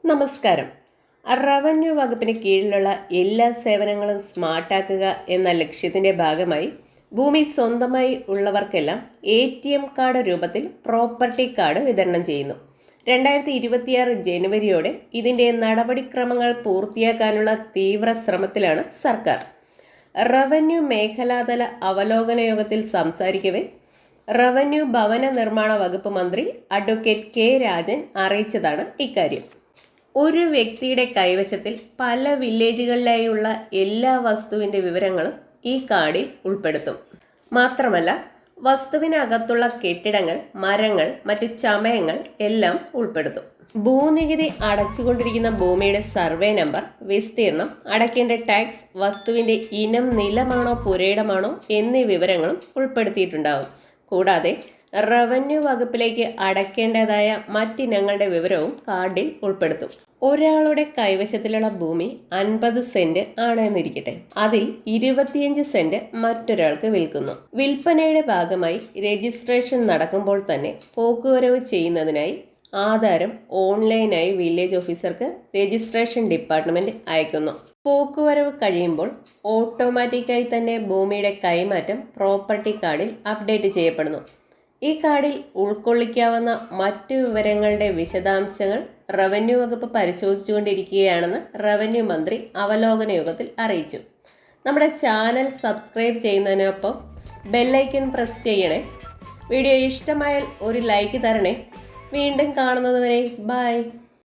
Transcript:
നമസ്കാരം. റവന്യൂ വകുപ്പിന് കീഴിലുള്ള എല്ലാ സേവനങ്ങളും സ്മാർട്ടാക്കുക എന്ന ലക്ഷ്യത്തിന്റെ ഭാഗമായി ഭൂമി സ്വന്തമായി ഉള്ളവർക്കെല്ലാം ATM കാർഡ് രൂപത്തിൽ പ്രോപ്പർട്ടി കാർഡ് വിതരണം ചെയ്യുന്നു. 2026 ജനുവരിയോടെ ഇതിന്റെ നടപടിക്രമങ്ങൾ പൂർത്തിയാക്കാനുള്ള തീവ്ര ശ്രമത്തിലാണ് സർക്കാർ. റവന്യൂ മേഖലാതല അവലോകന യോഗത്തിൽ സംസാരിക്കവേ റവന്യൂ ഭവന നിർമ്മാണ വകുപ്പ് മന്ത്രി അഡ്വക്കേറ്റ് കെ രാജൻ അറിയിച്ചതാണ് ഇക്കാര്യം. ഒരു വ്യക്തിയുടെ കൈവശത്തിൽ പല വില്ലേജുകളിലായുള്ള എല്ലാ വസ്തുവിൻ്റെ വിവരങ്ങളും ഈ കാർഡിൽ ഉൾപ്പെടുത്തും. മാത്രമല്ല, വസ്തുവിനകത്തുള്ള കെട്ടിടങ്ങൾ, മരങ്ങൾ, മറ്റു ചമയങ്ങൾ എല്ലാം ഉൾപ്പെടുത്തും. ഭൂനികുതി അടച്ചുകൊണ്ടിരിക്കുന്ന ഭൂമിയുടെ സർവേ നമ്പർ, വിസ്തീർണം, അടയ്ക്കേണ്ട ടാക്സ്, വസ്തുവിൻ്റെ ഇനം, നിലമാണോ പുരയിടമാണോ എന്നീ വിവരങ്ങളും ഉൾപ്പെടുത്തിയിട്ടുണ്ടാകും. കൂടാതെ റവന്യൂ വകുപ്പിലേക്ക് അടയ്ക്കേണ്ടതായ മറ്റിനങ്ങളുടെ വിവരവും കാർഡിൽ ഉൾപ്പെടുത്തും. ഒരാളുടെ കൈവശത്തിലുള്ള ഭൂമി 50 സെന്റ് ആണെന്നിരിക്കട്ടെ. അതിൽ 25 സെന്റ് മറ്റൊരാൾക്ക് വിൽക്കുന്നു. വിൽപ്പനയുടെ ഭാഗമായി രജിസ്ട്രേഷൻ നടക്കുമ്പോൾ തന്നെ പോക്കുവരവ് ചെയ്യുന്നതിനായി ആധാരം ഓൺലൈനായി വില്ലേജ് ഓഫീസർക്ക് രജിസ്ട്രേഷൻ ഡിപ്പാർട്ട്മെന്റ് അയക്കുന്നു. പോക്കുവരവ് കഴിയുമ്പോൾ ഓട്ടോമാറ്റിക്കായി തന്നെ ഭൂമിയുടെ കൈമാറ്റം പ്രോപ്പർട്ടി കാർഡിൽ അപ്ഡേറ്റ് ചെയ്യപ്പെടുന്നു. ഈ കാർഡിൽ ഉൾക്കൊള്ളിക്കാവുന്ന മറ്റു വിവരങ്ങളുടെ വിശദാംശങ്ങൾ റവന്യൂ വകുപ്പ് പരിശോധിച്ചുകൊണ്ടിരിക്കുകയാണെന്ന് റവന്യൂ മന്ത്രി അവലോകന യോഗത്തിൽ അറിയിച്ചു. നമ്മുടെ ചാനൽ സബ്സ്ക്രൈബ് ചെയ്യുന്നതിനൊപ്പം ബെല്ലൈക്കൺ പ്രസ് ചെയ്യണേ. വീഡിയോ ഇഷ്ടമായാൽ ഒരു ലൈക്ക് തരണേ. വീണ്ടും കാണുന്നതുവരെ ബൈ.